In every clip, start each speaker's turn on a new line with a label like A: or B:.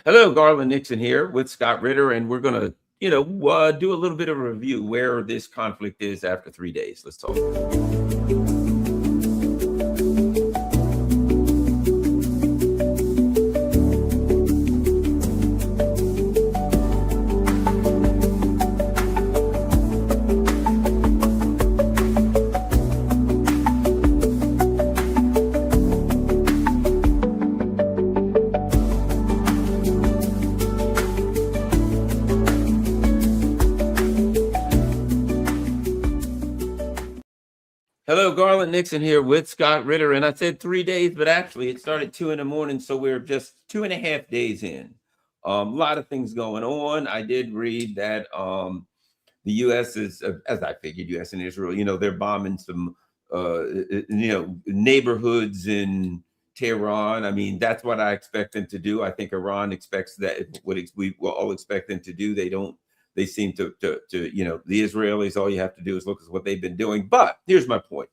A: Hello, Garland Nixon here with Scott Ritter, and we're going to, do a little bit of a review where this conflict is after 3 days. Let's talk. Hello, Garland Nixon here with Scott Ritter, and I said 3 days, but actually it started 2 in the morning, so we're just 2.5 days in. A lot of things going on. I did read that the U.S. is, as I figured, U.S. and Israel, they're bombing some, neighborhoods in Tehran. I mean, that's what I expect them to do. I think Iran expects that. What we will all expect them to do. They don't. They seem to, the Israelis, all you have to do is look at what they've been doing. But here's my point.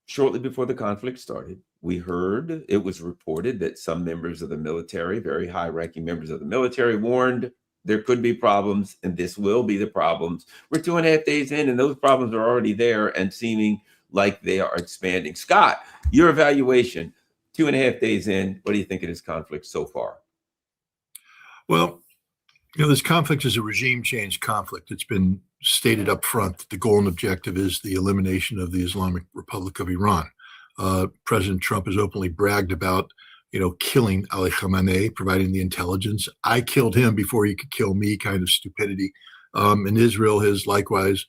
A: Shortly before the conflict started, it was reported that some members of the military, very high-ranking members of the military, warned there could be problems, and this will be the problems. We're 2.5 days in, and those problems are already there and seeming like they are expanding. Scott, your evaluation, 2.5 days in, what do you think of this conflict so far?
B: Well, this conflict is a regime change conflict. It's been stated up front that the goal and objective is the elimination of the Islamic Republic of Iran. President Trump has openly bragged about, killing Ali Khamenei, providing the intelligence. I killed him before he could kill me kind of stupidity. And Israel has likewise,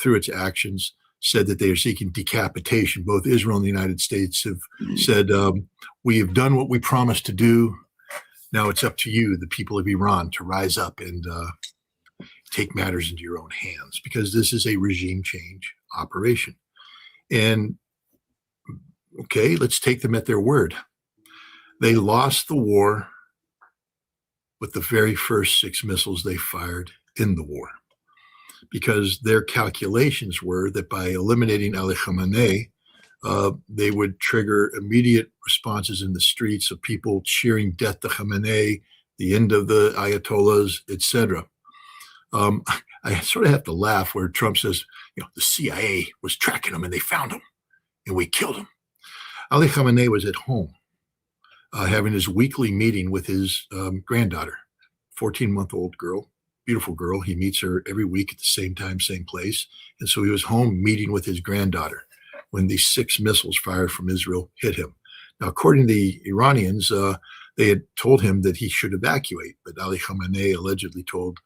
B: through its actions, said that they are seeking decapitation. Both Israel and the United States have said, we have done what we promised to do. Now it's up to you, the people of Iran, to rise up and take matters into your own hands, because this is a regime change operation. And okay, let's take them at their word. They lost the war with the very first 6 missiles they fired in the war, because their calculations were that by eliminating Ali Khamenei, they would trigger immediate responses in the streets of people cheering death to Khamenei, the end of the Ayatollahs, etc. I sort of have to laugh where Trump says, the CIA was tracking him and they found him and we killed him. Ali Khamenei was at home having his weekly meeting with his granddaughter, 14-month-old girl, beautiful girl. He meets her every week at the same time, same place. And so he was home meeting with his granddaughter when these 6 missiles fired from Israel hit him. Now, according to the Iranians, they had told him that he should evacuate, but Ali Khamenei allegedly told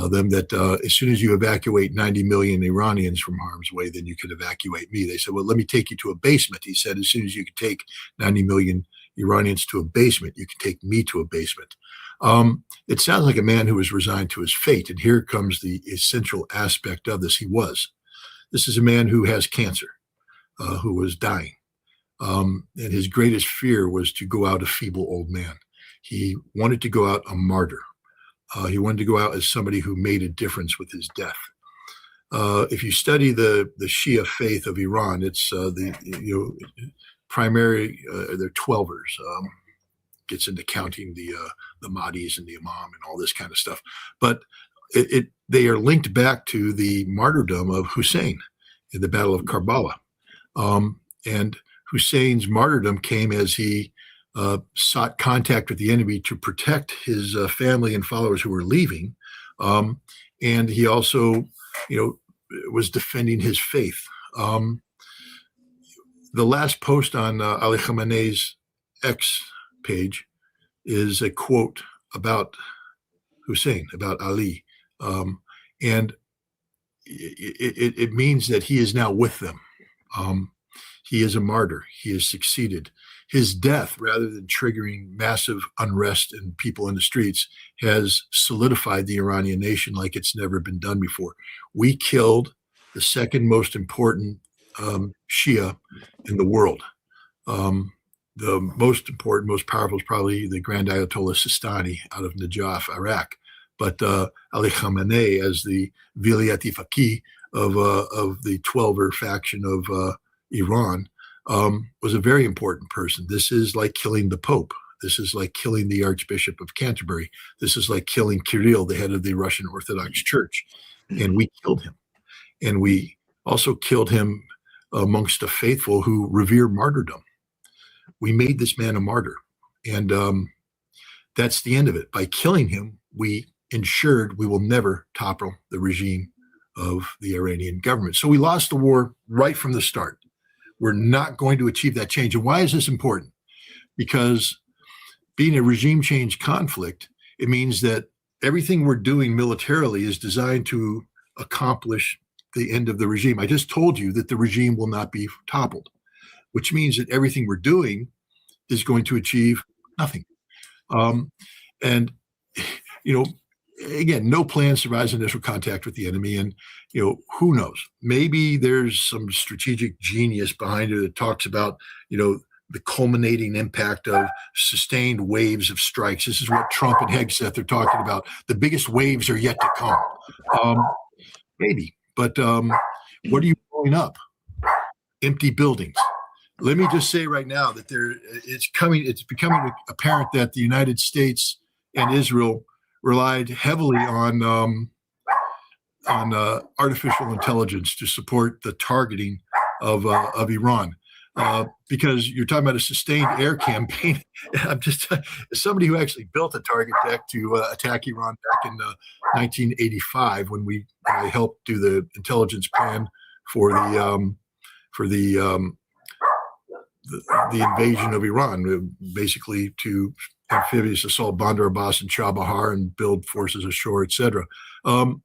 B: them that as soon as you evacuate 90 million Iranians from harm's way, then you could evacuate me. They said, well, let me take you to a basement. He said, as soon as you can take 90 million Iranians to a basement, you can take me to a basement. It sounds like a man who was resigned to his fate. And here comes the essential aspect of this. This is a man who has cancer. Who was dying. And his greatest fear was to go out a feeble old man. He wanted to go out a martyr. He wanted to go out as somebody who made a difference with his death. If you study the Shia faith of Iran, it's primary, they're 12ers. Gets into counting the Mahdis and the Imam and all this kind of stuff. But they are linked back to the martyrdom of Hussein in the Battle of Karbala. And Hussein's martyrdom came as he sought contact with the enemy to protect his family and followers who were leaving. And he also, was defending his faith. The last post on Ali Khamenei's X page is a quote about Hussein, about Ali. And it means that he is now with them. He is a martyr. He has succeeded. His death, rather than triggering massive unrest and people in the streets, has solidified the Iranian nation like it's never been done before. We killed the second most important Shia in the world. The most important, most powerful is probably the Grand Ayatollah Sistani out of Najaf, Iraq. But Ali Khamenei, as the Vilayati Faqih of the 12er faction of Iran, was a very important person. This is like killing the Pope. This is like killing the Archbishop of Canterbury. This is like killing Kirill, the head of the Russian Orthodox Church. And we killed him. And we also killed him amongst the faithful who revere martyrdom. We made this man a martyr. And that's the end of it. By killing him, we ensured we will never topple the regime of the Iranian government. So we lost the war right from the start. We're not going to achieve that change. And why is this important? Because being a regime change conflict, it means that everything we're doing militarily is designed to accomplish the end of the regime. I just told you that the regime will not be toppled, which means that everything we're doing is going to achieve nothing. And, you know, again, no plan survives initial contact with the enemy. And, you know, who knows? Maybe there's some strategic genius behind it that talks about, you know, the culminating impact of sustained waves of strikes. This is what Trump and Hegseth are talking about. The biggest waves are yet to come. Maybe. But what are you blowing up? Empty buildings. Let me just say right now that it's becoming apparent that the United States and Israel relied heavily on artificial intelligence to support the targeting of Iran, because you're talking about a sustained air campaign. I'm just somebody who actually built a target deck to attack Iran back in 1985 when I helped do the intelligence plan for the invasion of Iran, basically to amphibious assault Bandar Abbas and Chabahar and build forces ashore, etc. You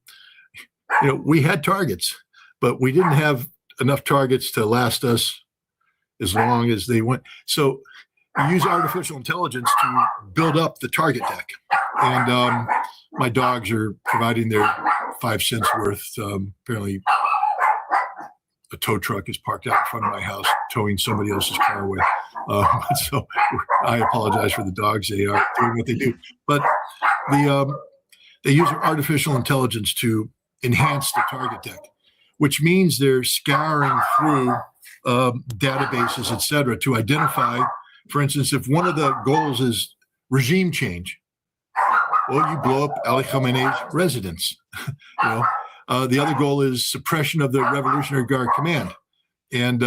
B: know, we had targets, but we didn't have enough targets to last us as long as they went. So you use artificial intelligence to build up the target deck. And my dogs are providing their 5 cents worth. Apparently, a tow truck is parked out in front of my house, towing somebody else's car away. So I apologize for the dogs. They are doing what they do. But they use artificial intelligence to enhance the target deck, which means they're scouring through databases, et cetera, to identify, for instance, if one of the goals is regime change, well, you blow up Ali Khamenei's residence. You know, the other goal is suppression of the Revolutionary Guard Command, and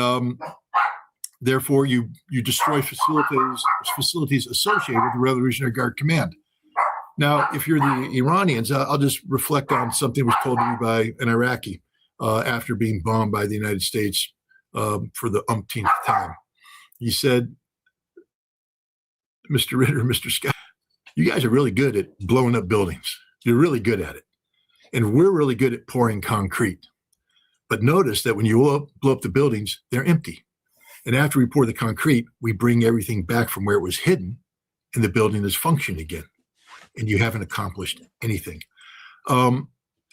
B: therefore you destroy facilities associated with the Revolutionary Guard Command. Now, if you're the Iranians, I'll just reflect on something that was told to me by an Iraqi after being bombed by the United States for the umpteenth time. He said, "Mr. Ritter, Mr. Scott, you guys are really good at blowing up buildings. You're really good at it. And we're really good at pouring concrete. But notice that when you blow up the buildings, they're empty. And after we pour the concrete, we bring everything back from where it was hidden, and the building is functioning again. And you haven't accomplished anything."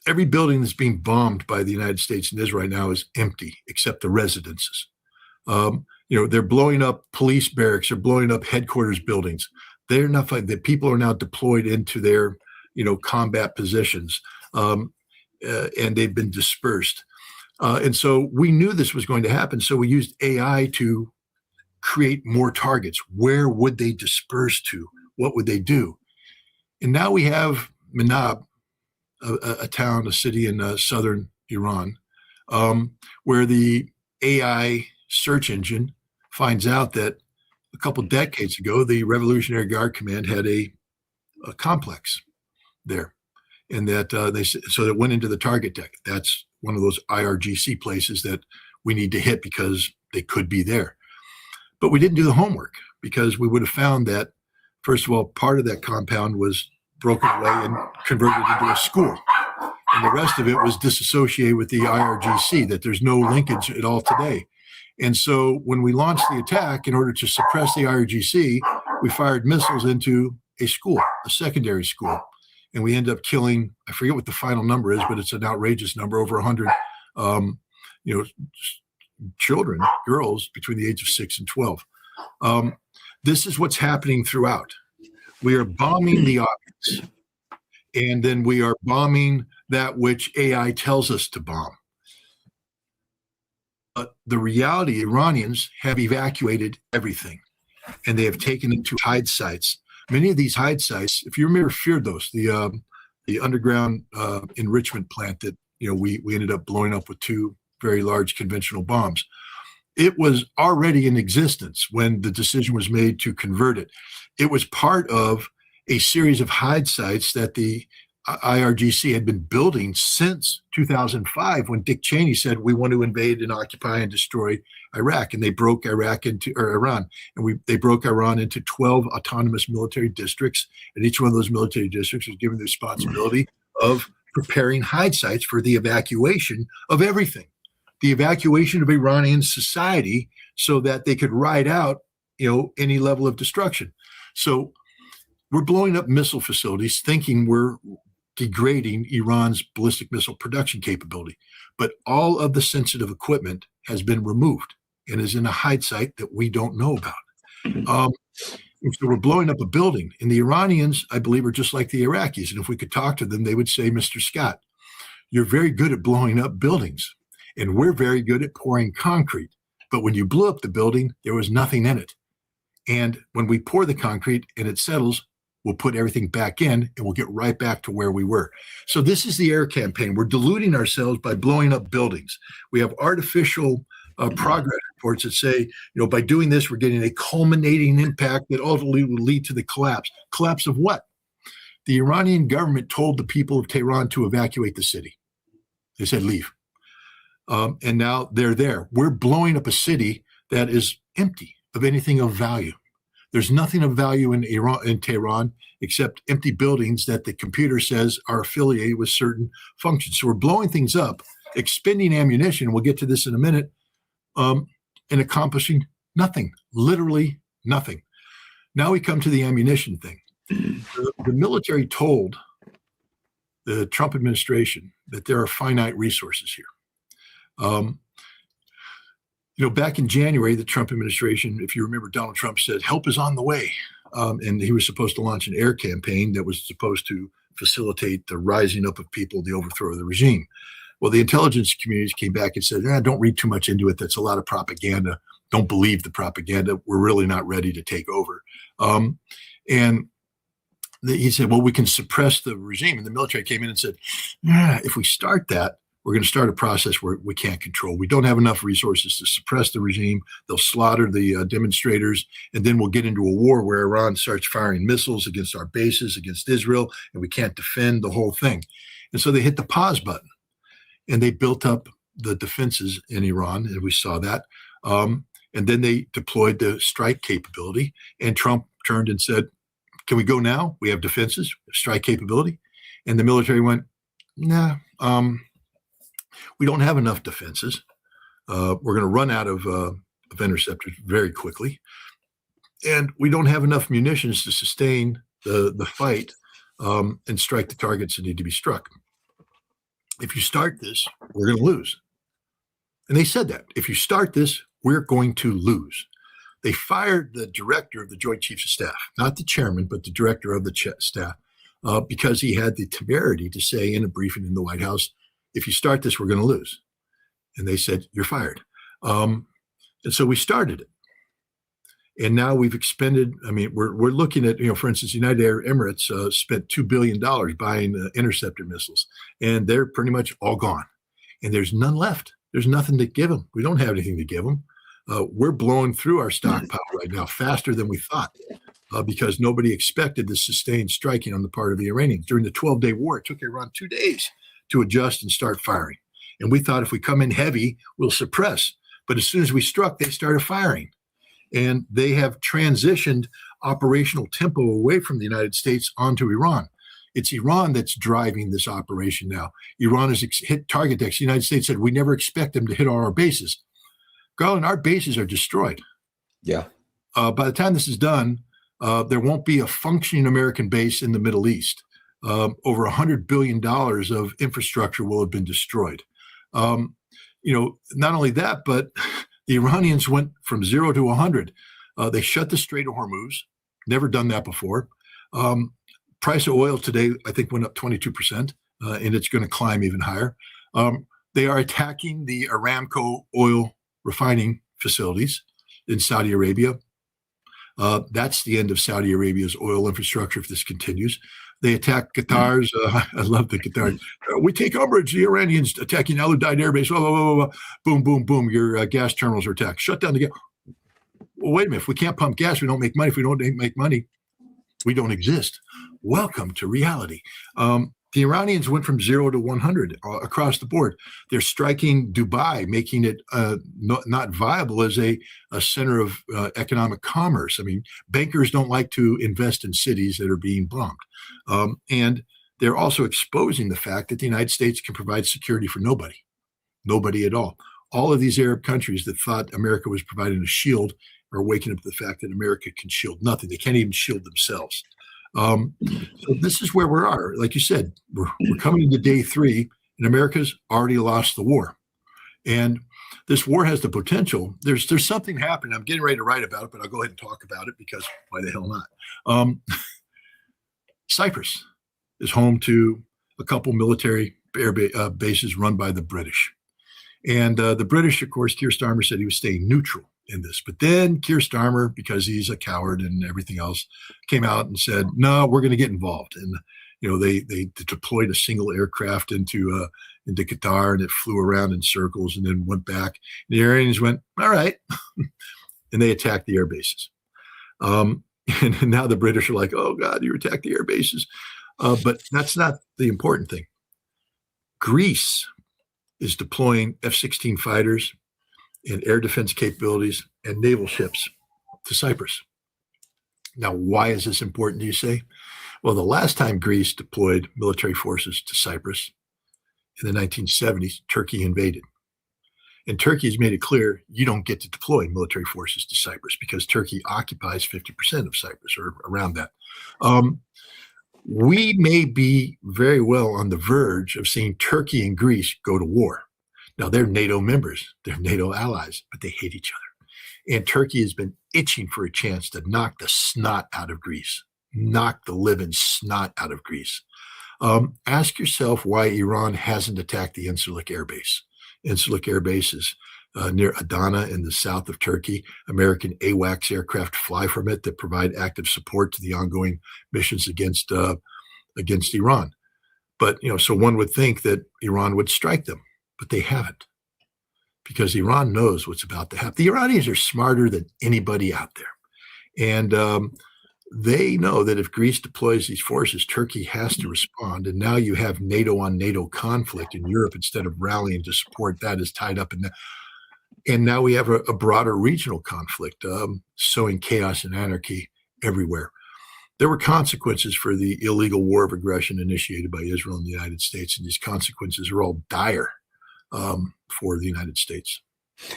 B: Every building that's being bombed by the United States and Israel right now is empty, except the residences. You know, they're blowing up police barracks, they're blowing up headquarters buildings. They're not fighting. The people are now deployed into their, you know, combat positions, and they've been dispersed. And so we knew this was going to happen. So we used AI to create more targets. Where would they disperse to? What would they do? And now we have Manab, a city in southern Iran, where the AI search engine finds out that a couple decades ago, the Revolutionary Guard Command had a complex there, and that so it went into the target deck. That's one of those IRGC places that we need to hit because they could be there. But we didn't do the homework, because we would have found that, first of all, part of that compound was broken away and converted into a school. And the rest of it was disassociated with the IRGC, that there's no linkage at all today. And so when we launched the attack, in order to suppress the IRGC, we fired missiles into a school, a secondary school. And we ended up killing, I forget what the final number is, but it's an outrageous number, over 100, you know, children, girls between the age of 6 and 12. This is what's happening throughout. We are bombing the objects, and then we are bombing that which AI tells us to bomb. But the reality, Iranians have evacuated everything. and they have taken them to hide sites. Many of these hide sites, if you remember Firdos, the underground enrichment plant that we ended up blowing up with 2 very large conventional bombs. It was already in existence when the decision was made to convert it. It was part of a series of hide sites that the IRGC had been building since 2005, when Dick Cheney said, we want to invade and occupy and destroy Iraq. And they broke Iran. And they broke Iran into 12 autonomous military districts. And each one of those military districts was given the responsibility of preparing hide sites for the evacuation of everything, the evacuation of Iranian society, so that they could ride out, any level of destruction. So we're blowing up missile facilities thinking we're degrading Iran's ballistic missile production capability. But all of the sensitive equipment has been removed and is in a hide site that we don't know about. And so we're blowing up a building. And the Iranians, I believe, are just like the Iraqis. And if we could talk to them, they would say, Mr. Scott, you're very good at blowing up buildings, and we're very good at pouring concrete. But when you blew up the building, there was nothing in it. And when we pour the concrete and it settles, we'll put everything back in and we'll get right back to where we were. So this is the air campaign. We're deluding ourselves by blowing up buildings. We have artificial progress reports that say, by doing this, we're getting a culminating impact that ultimately will lead to the collapse. Collapse of what? The Iranian government told the people of Tehran to evacuate the city. They said, leave. And now they're there. We're blowing up a city that is empty of anything of value. There's nothing of value in Tehran except empty buildings that the computer says are affiliated with certain functions. So we're blowing things up, expending ammunition. We'll get to this in a minute. And accomplishing nothing, literally nothing. Now we come to the ammunition thing. The military told the Trump administration that there are finite resources here. Back in January, the Trump administration, if you remember, Donald Trump said, help is on the way. And he was supposed to launch an air campaign that was supposed to facilitate the rising up of people, the overthrow of the regime. Well, the intelligence communities came back and said, don't read too much into it. That's a lot of propaganda. Don't believe the propaganda. We're really not ready to take over. And he said, well, we can suppress the regime. And the military came in and said, if we start that, we're going to start a process where we can't control. We don't have enough resources to suppress the regime. They'll slaughter the demonstrators. And then we'll get into a war where Iran starts firing missiles against our bases, against Israel, and we can't defend the whole thing. And so they hit the pause button. And they built up the defenses in Iran, and we saw that. And then they deployed the strike capability, and Trump turned and said, can we go now? We have defenses, strike capability. And the military went, nah, we don't have enough defenses. We're going to run out of interceptors very quickly. And we don't have enough munitions to sustain the fight and strike the targets that need to be struck. If you start this, we're going to lose. And they said that. If you start this, we're going to lose. They fired the director of the Joint Chiefs of Staff, not the chairman, but the director of the staff, because he had the temerity to say in a briefing in the White House, if you start this, we're going to lose. And they said, you're fired. And so we started it. And now we've expended, we're looking at, for instance, United Arab Emirates spent $2 billion buying interceptor missiles, and they're pretty much all gone. And there's none left. There's nothing to give them. We don't have anything to give them. We're blowing through our stockpile right now faster than we thought because nobody expected this sustained striking on the part of the Iranians. During the 12-day war, it took Iran 2 days to adjust and start firing. And we thought if we come in heavy, we'll suppress. But as soon as we struck, they started firing. And they have transitioned operational tempo away from the United States onto Iran. It's Iran that's driving this operation now. Iran has hit target decks. The United States said, we never expect them to hit all our bases. Garland, our bases are destroyed.
A: Yeah.
B: By the time this is done, there won't be a functioning American base in the Middle East. Over $100 billion of infrastructure will have been destroyed. Not only that, but the Iranians went from 0 to 100. They shut the Strait of Hormuz. Never done that before. Price of oil today, I think, went up 22%, and it's going to climb even higher. They are attacking the Aramco oil refining facilities in Saudi Arabia. That's the end of Saudi Arabia's oil infrastructure if this continues. They attack Qatar's. I love the Qatar. We take umbrage. The Iranians attacking Al Udeid Air Base. Blah, blah, blah, blah. Boom, boom, boom. Your gas terminals are attacked. Shut down the gas. Well, wait a minute. If we can't pump gas, we don't make money. If we don't make money, we don't exist. Welcome to reality. The Iranians went from 0 to 100 across the board. They're striking Dubai, making it not viable as a center of economic commerce. I mean, bankers don't like to invest in cities that are being bombed. And they're also exposing the fact that the United States can provide security for nobody at all. All of these Arab countries that thought America was providing a shield are waking up to the fact that America can shield nothing. They can't even shield themselves. So this is where we are. Like you said, we're coming into day 3, and America's already lost the war. And this war has the potential. There's something happening. I'm getting ready to write about it, but I'll go ahead and talk about it because why the hell not? Cyprus is home to a couple military bases run by the British. And the British, of course, Keir Starmer said he was staying neutral in this. But then Keir Starmer, because he's a coward and everything else, came out and said, no, we're going to get involved. And, they deployed a single aircraft into Qatar, and it flew around in circles and then went back. The Iranians went, all right. And they attacked the air bases. And now the British are like, oh, God, you attacked the air bases. But that's not the important thing. Greece is deploying F-16 fighters and air defense capabilities and naval ships to Cyprus. Now, why is this important, do you say? Well, the last time Greece deployed military forces to Cyprus in the 1970s, Turkey invaded. And Turkey has made it clear you don't get to deploy military forces to Cyprus because Turkey occupies 50% of Cyprus or around that. We may be very well on the verge of seeing Turkey and Greece go to war. Now, they're NATO members, they're NATO allies, but they hate each other. And Turkey has been itching for a chance to knock the snot out of Greece, knock the living snot out of Greece. Ask yourself why Iran hasn't attacked the Incirlik Air Base. Incirlik Air Base is near Adana in the south of Turkey. American AWACS aircraft fly from it that provide active support to the ongoing missions against Iran. But, so one would think that Iran would strike them. But they haven't, because Iran knows what's about to happen. The Iranians are smarter than anybody out there. And they know that if Greece deploys these forces, Turkey has to respond. And now you have NATO on NATO conflict in Europe instead of rallying to support that is tied up in that. And now we have a broader regional conflict, sowing chaos and anarchy everywhere. There were consequences for the illegal war of aggression initiated by Israel and the United States. And these consequences are all dire for the United States.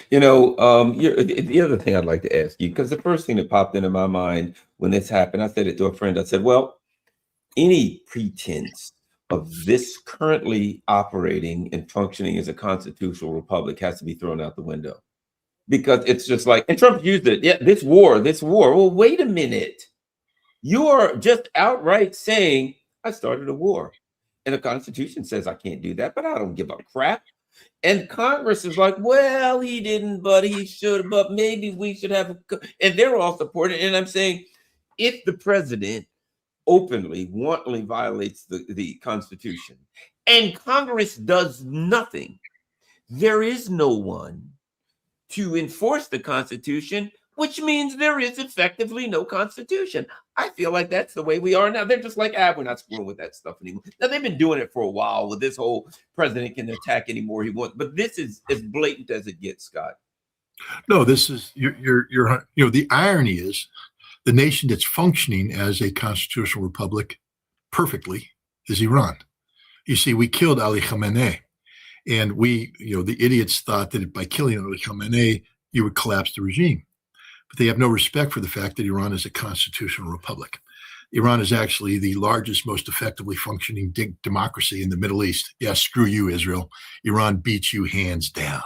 A: The other thing I'd like to ask you, because the first thing that popped into my mind when this happened, I said it to a friend. I said, well, any pretense of this currently operating and functioning as a constitutional republic has to be thrown out the window, because it's just like, and Trump used it. Yeah, this war. Well, wait a minute. You are just outright saying I started a war, and the Constitution says I can't do that, but I don't give a crap. And Congress is like, well, he didn't, but he should, but maybe we should have, and they're all supporting. And I'm saying, if the president openly, wantonly violates the Constitution and Congress does nothing, there is no one to enforce the Constitution, which means there is effectively no Constitution. I feel like that's the way we are now. They're just like, we're not screwing with that stuff anymore. Now, they've been doing it for a while with this whole president can attack anymore he wants, but this is as blatant as it gets, Scott.
B: No, this is, the irony is the nation that's functioning as a constitutional republic perfectly is Iran. You see, we killed Ali Khamenei, and the idiots thought that by killing Ali Khamenei, you would collapse the regime. But they have no respect for the fact that Iran is a constitutional republic. Iran is actually the largest, most effectively functioning democracy in the Middle East. Yeah, screw you, Israel. Iran beats you hands down.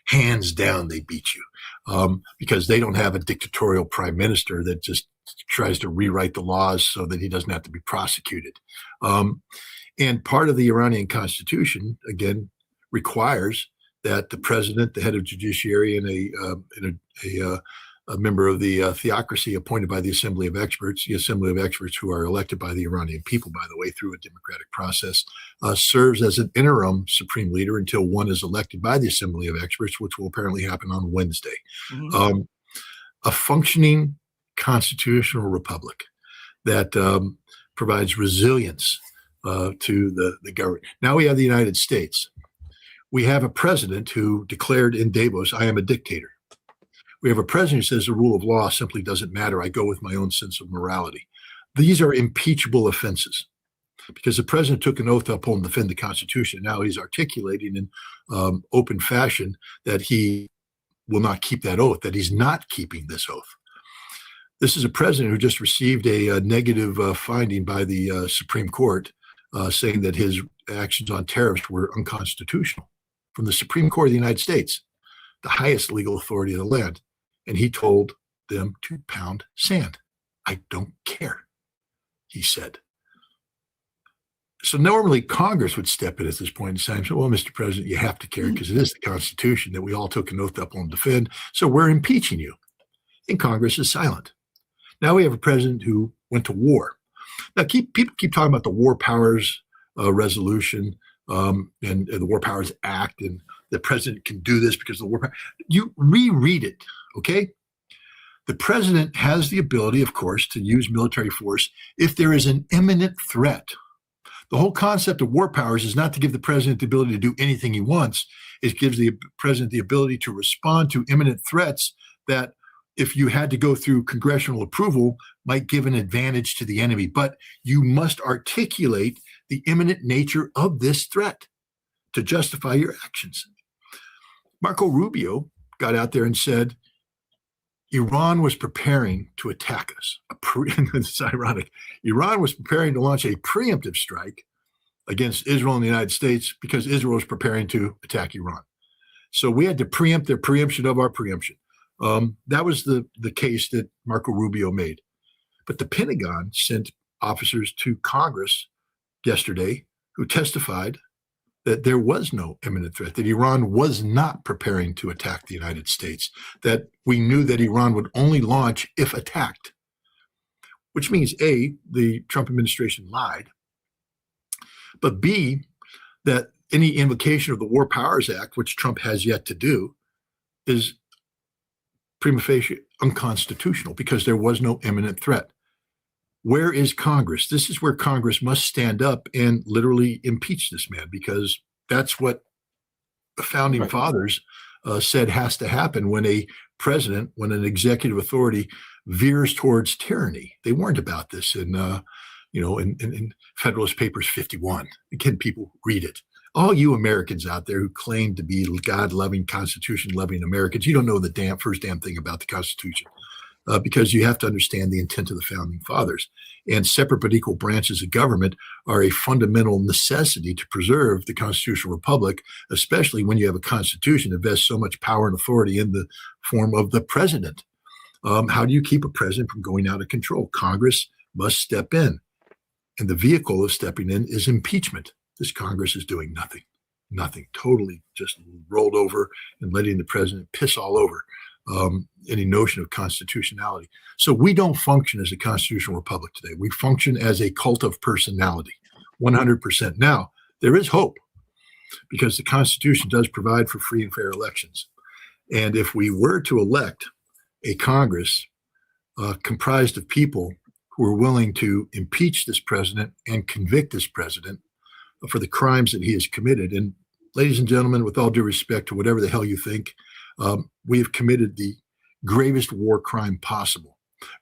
B: Hands down, they beat you because they don't have a dictatorial prime minister that just tries to rewrite the laws so that he doesn't have to be prosecuted. And part of the Iranian constitution, again, requires that the president, the head of judiciary, and a member of the theocracy appointed by the Assembly of Experts, the Assembly of Experts who are elected by the Iranian people, by the way, through a democratic process, serves as an interim supreme leader until one is elected by the Assembly of Experts, which will apparently happen on Wednesday. Mm-hmm. A functioning constitutional republic that provides resilience to the government. Now we have the United States. We have a president who declared in Davos, I am a dictator. We have a president who says the rule of law simply doesn't matter. I go with my own sense of morality. These are impeachable offenses because the president took an oath to uphold and defend the Constitution. Now he's articulating in open fashion that he will not keep that oath, that he's not keeping this oath. This is a president who just received a negative finding by the Supreme Court saying that his actions on tariffs were unconstitutional from the Supreme Court of the United States, the highest legal authority of the land. And he told them to pound sand. I don't care, he said. So normally Congress would step in at this point and say, well, Mr. President, you have to care because it is the Constitution that we all took an oath to uphold and defend. So we're impeaching you. And Congress is silent. Now we have a president who went to war. Now people keep talking about the War Powers resolution and the War Powers Act, and the president can do this because of the war. You reread it, okay? The president has the ability, of course, to use military force if there is an imminent threat. The whole concept of war powers is not to give the president the ability to do anything he wants. It gives the president the ability to respond to imminent threats that, if you had to go through congressional approval, might give an advantage to the enemy. But you must articulate the imminent nature of this threat to justify your actions. Marco Rubio got out there and said, Iran was preparing to attack us. It's ironic. Iran was preparing to launch a preemptive strike against Israel and the United States because Israel was preparing to attack Iran. So we had to preempt their preemption of our preemption. That was the case that Marco Rubio made. But the Pentagon sent officers to Congress yesterday who testified that there was no imminent threat, that Iran was not preparing to attack the United States, that we knew that Iran would only launch if attacked, which means A, the Trump administration lied, but B, that any invocation of the War Powers Act, which Trump has yet to do, is prima facie unconstitutional because there was no imminent threat. Where is Congress? This is where Congress must stand up and literally impeach this man, because that's what the founding fathers said has to happen when a president, when an executive authority veers towards tyranny. They warned about this in Federalist Papers 51. Again, people read it. All you Americans out there who claim to be God-loving, Constitution-loving Americans, you don't know the first damn thing about the Constitution. Because you have to understand the intent of the founding fathers. And separate but equal branches of government are a fundamental necessity to preserve the constitutional republic, especially when you have a constitution that vests so much power and authority in the form of the president. How do you keep a president from going out of control? Congress must step in. And the vehicle of stepping in is impeachment. This Congress is doing nothing, totally just rolled over and letting the president piss all over any notion of constitutionality. So we don't function as a constitutional republic today. We function as a cult of personality, 100%. Now, there is hope because the Constitution does provide for free and fair elections. And if we were to elect a Congress comprised of people who are willing to impeach this president and convict this president for the crimes that he has committed, and ladies and gentlemen, with all due respect to whatever the hell you think, we have committed the gravest war crime possible.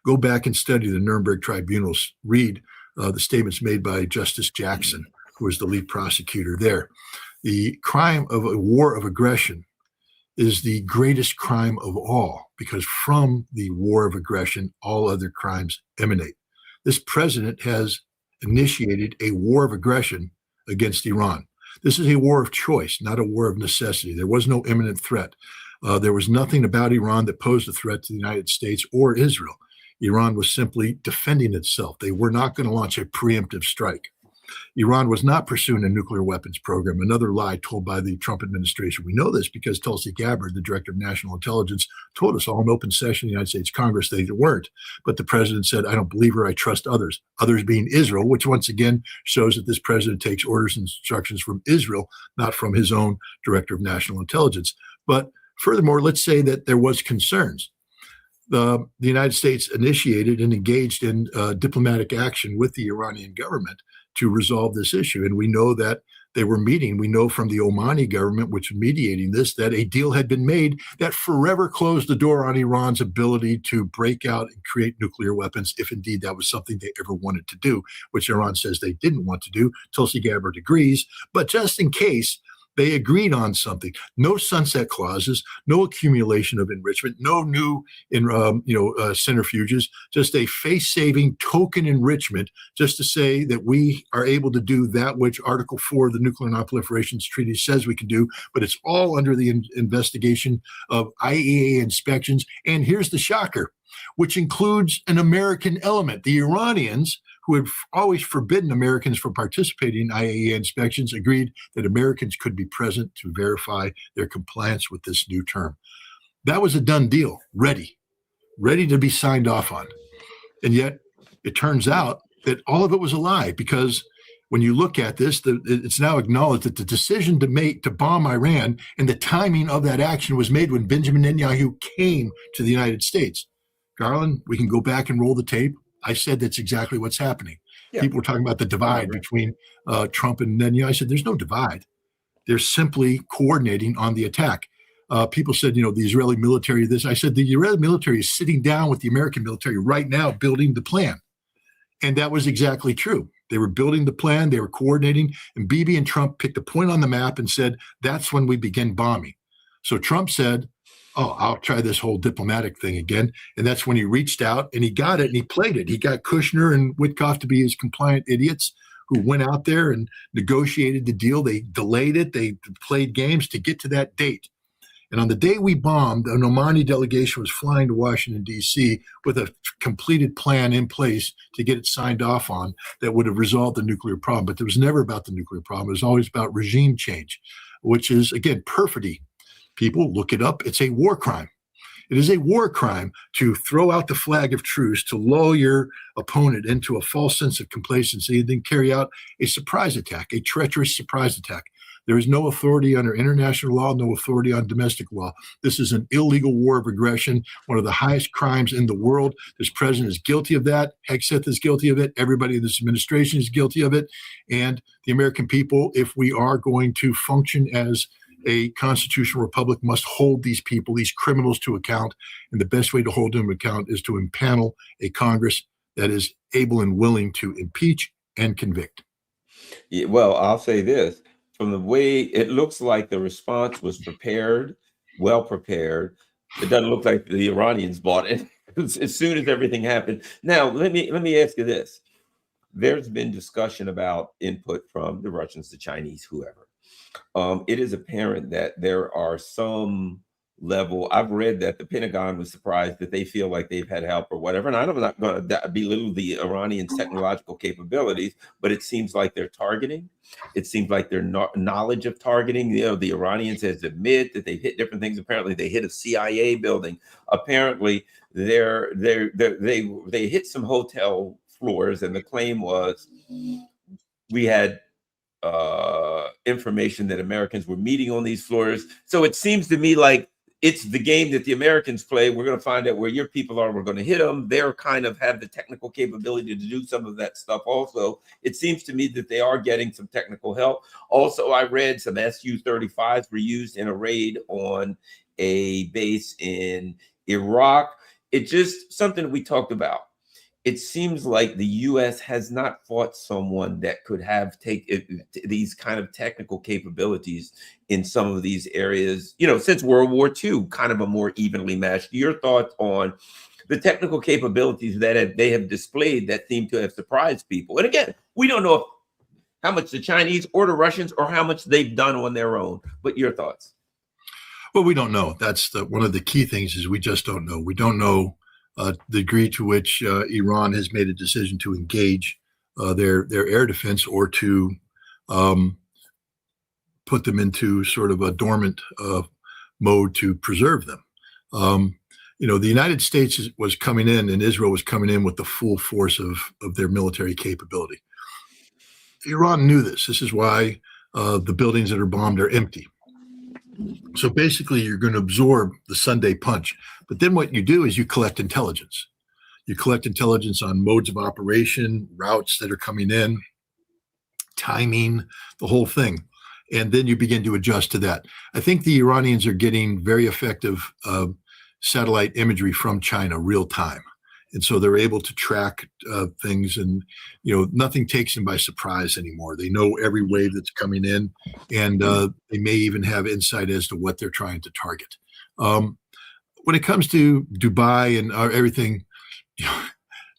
B: Go back and study the Nuremberg tribunals. Read the statements made by Justice Jackson, who was the lead prosecutor there. The crime of a war of aggression is the greatest crime of all, because from the war of aggression, all other crimes emanate. This president has initiated a war of aggression against Iran. This is a war of choice, not a war of necessity. There was no imminent threat. There was nothing about Iran that posed a threat to the United States or Israel. Iran was simply defending itself. They were not going to launch a preemptive strike. Iran was not pursuing a nuclear weapons program, another lie told by the Trump administration. We know this because Tulsi Gabbard, the director of national intelligence, told us all in open session in the United States Congress they weren't. But the president said, I don't believe her, I trust others. Others being Israel, which once again shows that this president takes orders and instructions from Israel, not from his own director of national intelligence. But furthermore, let's say that there was concerns. The United States initiated and engaged in diplomatic action with the Iranian government to resolve this issue. And we know that they were meeting. We know from the Omani government, which was mediating this, that a deal had been made that forever closed the door on Iran's ability to break out and create nuclear weapons, if indeed that was something they ever wanted to do, which Iran says they didn't want to do. Tulsi Gabbard agrees. But just in case, they agreed on something. No sunset clauses, no accumulation of enrichment, no new centrifuges, just a face-saving token enrichment, just to say that we are able to do that which Article 4 of the Nuclear Non-Proliferation Treaty says we can do, but it's all under the investigation of IAEA inspections. And here's the shocker, which includes an American element. The Iranians, who had always forbidden Americans from participating in IAEA inspections, agreed that Americans could be present to verify their compliance with this new term. That was a done deal, ready to be signed off on. And yet it turns out that all of it was a lie, because when you look at this, it's now acknowledged that the decision to bomb Iran and the timing of that action was made when Benjamin Netanyahu came to the United States. Garland, we can go back and roll the tape. I said that's exactly what's happening. Yeah. People were talking about the divide between Trump and Netanyahu. I said there's no divide. They're simply coordinating on the attack. People said, the Israeli military this. I said the Israeli military is sitting down with the American military right now building the plan. And that was exactly true. They were building the plan. They were coordinating. And Bibi and Trump picked a point on the map and said, that's when we begin bombing. So Trump said, I'll try this whole diplomatic thing again. And that's when he reached out and he got it and he played it. He got Kushner and Witkoff to be his compliant idiots who went out there and negotiated the deal. They delayed it. They played games to get to that date. And on the day we bombed, an Omani delegation was flying to Washington, D.C. with a completed plan in place to get it signed off on that would have resolved the nuclear problem. But it was never about the nuclear problem. It was always about regime change, which is, again, perfidy. People, look it up. It's a war crime. It is a war crime to throw out the flag of truce, to lull your opponent into a false sense of complacency, and then carry out a surprise attack, a treacherous surprise attack. There is no authority under international law, no authority on domestic law. This is an illegal war of aggression, one of the highest crimes in the world. This president is guilty of that. Hegseth is guilty of it. Everybody in this administration is guilty of it. And the American people, if we are going to function as a constitutional republic, must hold these people, these criminals, to account. And the best way to hold them to account is to impanel a Congress that is able and willing to impeach and convict.
A: Yeah, well, I'll say this. From the way it looks like the response was prepared, well prepared, it doesn't look like the Iranians bought it as soon as everything happened. Now, let me ask you this. There's been discussion about input from the Russians, the Chinese, whoever. It is apparent that there are some level. I've read that the Pentagon was surprised that they feel like they've had help or whatever. And I'm not going to belittle the Iranians' technological capabilities, but it seems like they're targeting. It seems like their knowledge of targeting. The Iranians has admit that they've hit different things. Apparently, they hit a CIA building. Apparently, they hit some hotel floors, and the claim was we had information that Americans were meeting on these floors. So it seems to me like it's the game that the Americans play. We're going to find out where your people are. We're going to hit them. They're kind of have the technical capability to do some of that stuff also. It seems to me that they are getting some technical help. Also, I read some Su-35s were used in a raid on a base in Iraq. It's just something we talked about. It seems like the U.S. has not fought someone that could have these kind of technical capabilities in some of these areas, since World War II, kind of a more evenly matched. Your thoughts on the technical capabilities that they have displayed that seem to have surprised people? And again, we don't know how much the Chinese or the Russians or how much they've done on their own, but your thoughts?
B: Well, we don't know. That's one of the key things is we just don't know. We don't know the degree to which Iran has made a decision to engage their air defense or to put them into sort of a dormant mode to preserve them. The United States was coming in, and Israel was coming in with the full force of their military capability. Iran knew this. This is why the buildings that are bombed are empty. So basically, you're going to absorb the Sunday punch. But then what you do is you collect intelligence. You collect intelligence on modes of operation, routes that are coming in, timing, the whole thing. And then you begin to adjust to that. I think the Iranians are getting very effective satellite imagery from China real time. And so they're able to track things, and nothing takes them by surprise anymore. They know every wave that's coming in, and they may even have insight as to what they're trying to target. When it comes to Dubai and everything,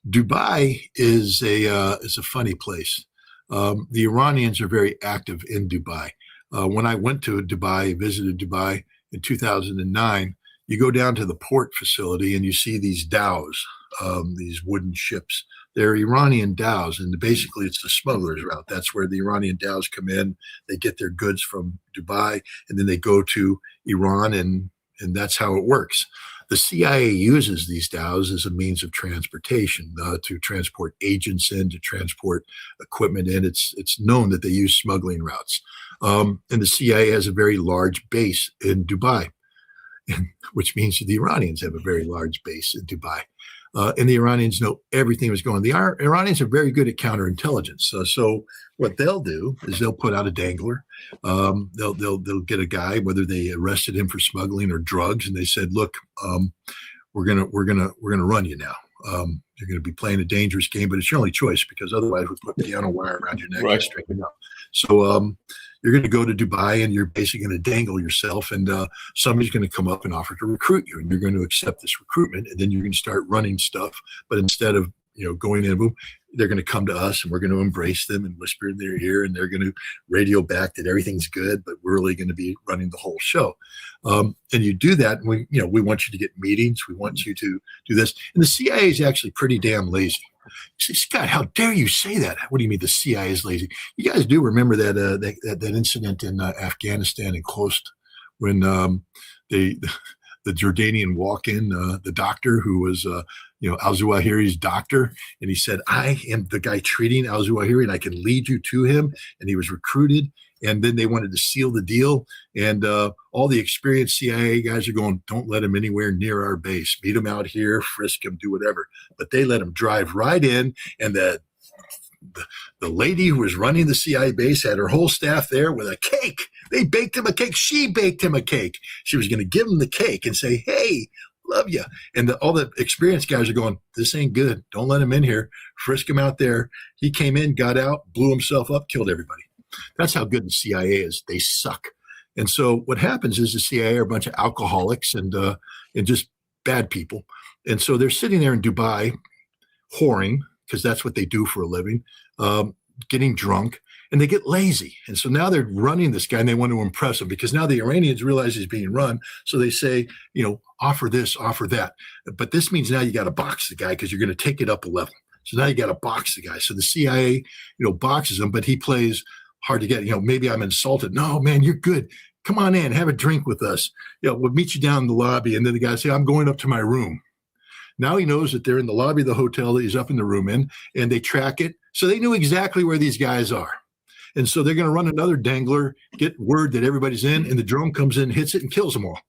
B: Dubai is a funny place. The Iranians are very active in Dubai. When I went to Dubai, visited Dubai in 2009, you go down to the port facility and you see these dhows, these wooden ships. They're Iranian dhows, and basically it's the smuggler's route. That's where the Iranian dhows come in. They get their goods from Dubai, and then they go to Iran, and that's how it works. The CIA uses these dhows as a means of transportation, to transport agents in, to transport equipment in. It's known that they use smuggling routes. And the CIA has a very large base in Dubai, which means the Iranians have a very large base in Dubai. And the Iranians know everything that's going on. The Iranians are very good at counterintelligence. So what they'll do is they'll put out a dangler. They'll get a guy, whether they arrested him for smuggling or drugs, and they said, "Look, we're gonna run you now. You're going to be playing a dangerous game, but it's your only choice, because otherwise we put piano wire around your neck and straighten up." So you're going to go to Dubai, and you're basically going to dangle yourself, and somebody's going to come up and offer to recruit you, and you're going to accept this recruitment, and then you're going to start running stuff. But instead of going in, they're going to come to us, and we're going to embrace them and whisper in their ear, and they're going to radio back that everything's good, but we're really going to be running the whole show. And you do that, and we want you to get meetings. We want you to do this. And the CIA is actually pretty damn lazy. You say, Scott, how dare you say that? What do you mean the CIA is lazy? You guys do remember that incident in Afghanistan and Khost, when the Jordanian walk-in, the doctor who was al-Zawahiri's doctor, and he said, "I am the guy treating al-Zawahiri, and I can lead you to him." And he was recruited, and then they wanted to seal the deal, and all the experienced CIA guys are going, "Don't let him anywhere near our base. Meet him out here, frisk him, do whatever." But they let him drive right in, and the lady who was running the CIA base had her whole staff there with a cake. They baked him a cake. She baked him a cake. She was going to give him the cake and say, "Hey, love you." And all the experienced guys are going, "This ain't good. Don't let him in here. Frisk him out there." He came in, got out, blew himself up, killed everybody. That's how good the CIA is. They suck. And so what happens is the CIA are a bunch of alcoholics and just bad people. And so they're sitting there in Dubai whoring, because that's what they do for a living, getting drunk, and they get lazy. And so now they're running this guy, and they want to impress him, because now the Iranians realize he's being run. So they say, offer this, offer that. But this means now you got to box the guy, because you're going to take it up a level. So now you got to box the guy. So the CIA, boxes him, but he plays hard to get. Maybe I'm insulted. "No, man, you're good. Come on in, have a drink with us. We'll meet you down in the lobby." And then the guy say, "I'm going up to my room." Now he knows that they're in the lobby of the hotel that he's up in the room in, and they track it. So they knew exactly where these guys are. And so they're going to run another dangler, get word that everybody's in, and the drone comes in, hits it, and kills them all.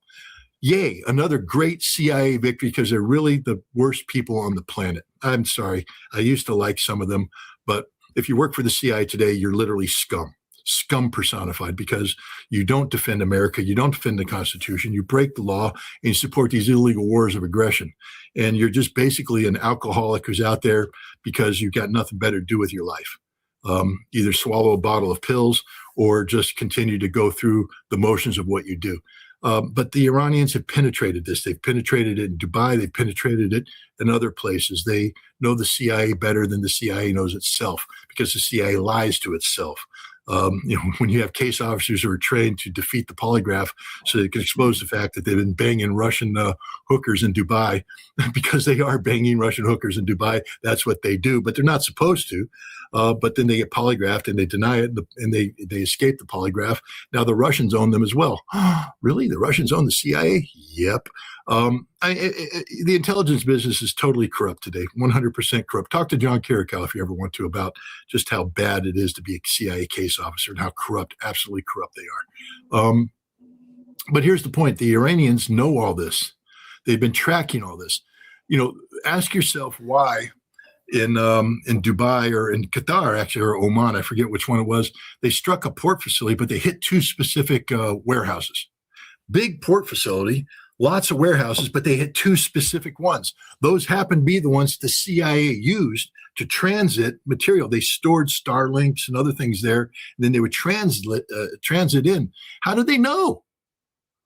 B: Yay, another great CIA victory, because they're really the worst people on the planet. I'm sorry. I used to like some of them, but if you work for the CIA today, you're literally scum personified, because you don't defend America, you don't defend the Constitution, you break the law, and you support these illegal wars of aggression. And you're just basically an alcoholic who's out there because you've got nothing better to do with your life. Either swallow a bottle of pills or just continue to go through the motions of what you do. But the Iranians have penetrated this. They've penetrated it in Dubai. They've penetrated it in other places. They know the CIA better than the CIA knows itself, because the CIA lies to itself. When you have case officers who are trained to defeat the polygraph so they can expose the fact that they've been banging Russian hookers in Dubai because they are banging Russian hookers in Dubai. That's what they do, but they're not supposed to. But then they get polygraphed and they deny it and they escape the polygraph. Now the Russians own them as well. Really? The Russians own the CIA? Yep. The intelligence business is totally corrupt today, 100% corrupt. Talk to John Carrico if you ever want to about just how bad it is to be a CIA case officer and how corrupt, absolutely corrupt they are. But here's the point. The Iranians know all this. They've been tracking all this. Ask yourself why in Dubai or in Qatar, actually, or Oman, I forget which one it was, they struck a port facility, but they hit two specific warehouses. Big port facility, lots of warehouses, but they hit two specific ones. Those happen to be the ones the CIA used to transit material. They stored Starlinks and other things there, and then they would transit in. How did they know?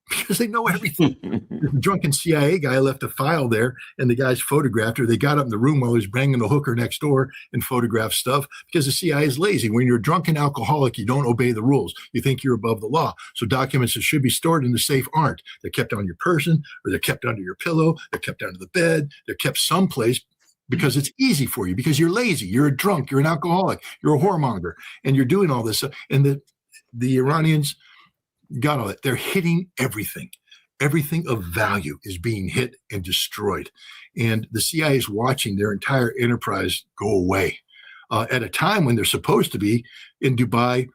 B: Because they know everything. The drunken CIA guy left a file there, and the guys photographed her. They got up in the room while he was banging the hooker next door and photographed stuff because the CIA is lazy. When you're a drunken alcoholic, you don't obey the rules. You think you're above the law. So documents that should be stored in the safe aren't. They're kept on your person, or they're kept under your pillow. They're kept under the bed. They're kept someplace because it's easy for you, because you're lazy. You're a drunk. You're an alcoholic. You're a whoremonger, and you're doing all this. And the Iranians got all that. They're hitting everything. Everything of value is being hit and destroyed. And the CIA is watching their entire enterprise go away at a time when they're supposed to be in Dubai.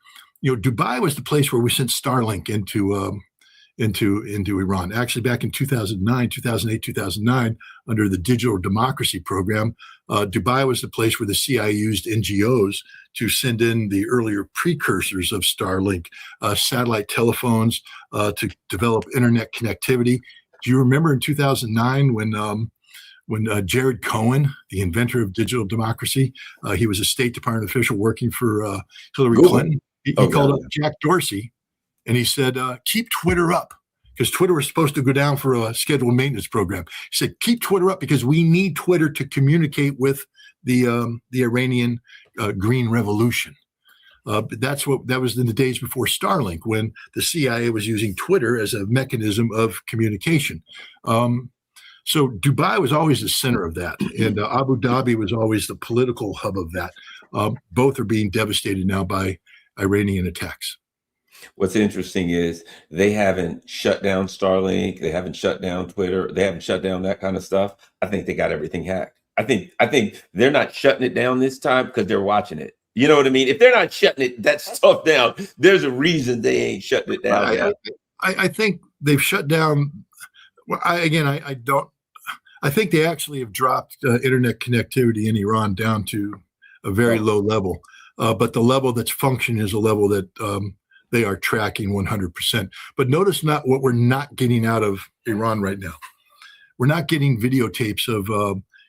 B: Dubai was the place where we sent Starlink into Iran. Actually, back in 2008, 2009, under the Digital Democracy Program, Dubai was the place where the CIA used NGOs to send in the earlier precursors of Starlink, satellite telephones, to develop internet connectivity. Do you remember in 2009 when Jared Cohen, the inventor of digital democracy, he was a State Department official working for Hillary Clinton. He called up Jack Dorsey and he said, keep Twitter up, because Twitter was supposed to go down for a scheduled maintenance program. He said, keep Twitter up because we need Twitter to communicate with the Iranian Green Revolution. But that was in the days before Starlink, when the CIA was using Twitter as a mechanism of communication. So Dubai was always the center of that, and Abu Dhabi was always the political hub of that. Both are being devastated now by Iranian attacks.
A: What's interesting is they haven't shut down Starlink. They haven't shut down Twitter. They haven't shut down that kind of stuff. I think they got everything hacked. I think they're not shutting it down this time because they're watching it. You know what I mean? If they're not shutting that stuff down, there's a reason they ain't shutting it down.
B: I think they've shut down. Well, I think they actually have dropped internet connectivity in Iran down to a very low level. But the level that's functioning is a level that they are tracking 100%. But notice not what we're not getting out of Iran right now. We're not getting videotapes of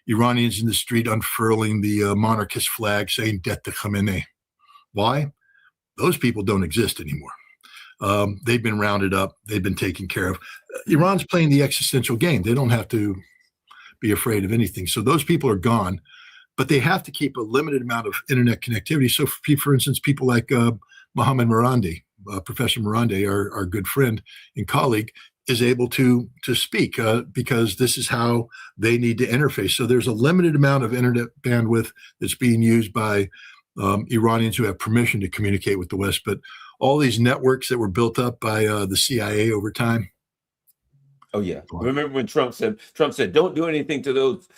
B: Iranians in the street unfurling the monarchist flag saying "Death to Khamenei." Why? Those people don't exist anymore. They've been rounded up. They've been taken care of. Iran's playing the existential game. They don't have to be afraid of anything. So those people are gone, but they have to keep a limited amount of internet connectivity. So for instance, people like Mohammed Morandi, Professor Morandi, our good friend and colleague, is able to speak because this is how they need to interface. So there's a limited amount of internet bandwidth that's being used by Iranians who have permission to communicate with the West. But all these networks that were built up by the CIA over time.
A: Oh yeah. Remember when Trump said, don't do anything to those,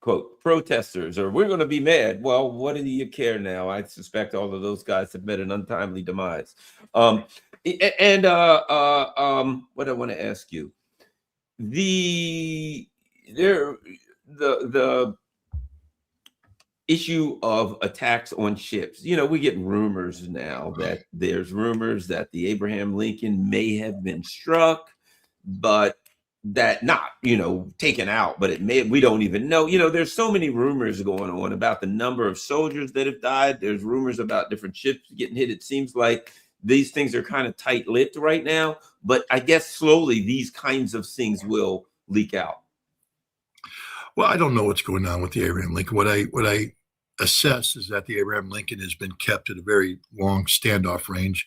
A: quote, protesters, or we're going to be mad. Well, what do you care now? I suspect all of those guys have met an untimely demise. What I want to ask you, the issue of attacks on ships. We get rumors now that there's rumors that the Abraham Lincoln may have been struck, but that not, taken out, but we don't even know. There's so many rumors going on about the number of soldiers that have died. There's rumors about different ships getting hit. It seems like these things are kind of tight-lipped right now, but I guess slowly these kinds of things will leak out.
B: Well, I don't know what's going on with the Abraham Lincoln. What I assess is that the Abraham Lincoln has been kept at a very long standoff range.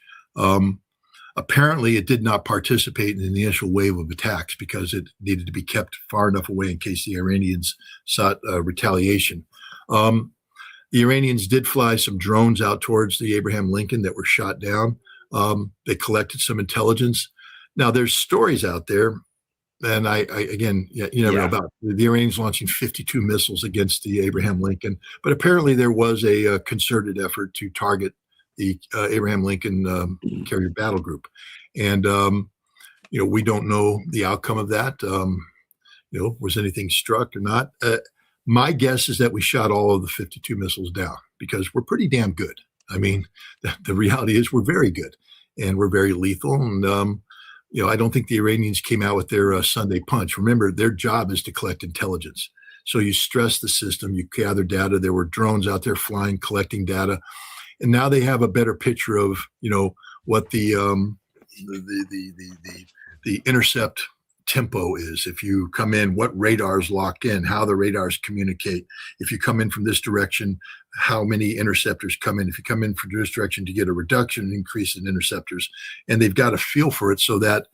B: Apparently, it did not participate in the initial wave of attacks because it needed to be kept far enough away in case the Iranians sought retaliation. The Iranians did fly some drones out towards the Abraham Lincoln that were shot down. They collected some intelligence. Now, there's stories out there, and again, you never know about the Iranians launching 52 missiles against the Abraham Lincoln, but apparently there was a concerted effort to target the Abraham Lincoln carrier battle group. And, we don't know the outcome of that. Was anything struck or not? My guess is that we shot all of the 52 missiles down because we're pretty damn good. I mean, the reality is we're very good and we're very lethal. And, I don't think the Iranians came out with their Sunday punch. Remember, their job is to collect intelligence. So you stress the system, you gather data. There were drones out there flying, collecting data. And now they have a better picture of, what the intercept tempo is. If you come in, what radars lock in, how the radars communicate. If you come in from this direction, how many interceptors come in. If you come in from this direction to get a reduction, an increase in interceptors. And they've got a feel for it so that,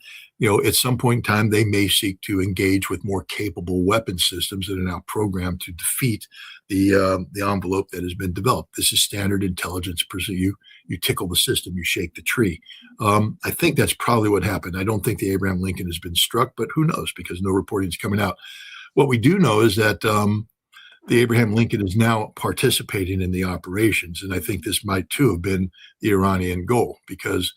B: at some point in time, they may seek to engage with more capable weapon systems that are now programmed to defeat the envelope that has been developed. This is standard intelligence. You tickle the system, you shake the tree. I think that's probably what happened. I don't think the Abraham Lincoln has been struck, but who knows, because no reporting is coming out. What we do know is that the Abraham Lincoln is now participating in the operations, and I think this might too have been the Iranian goal, because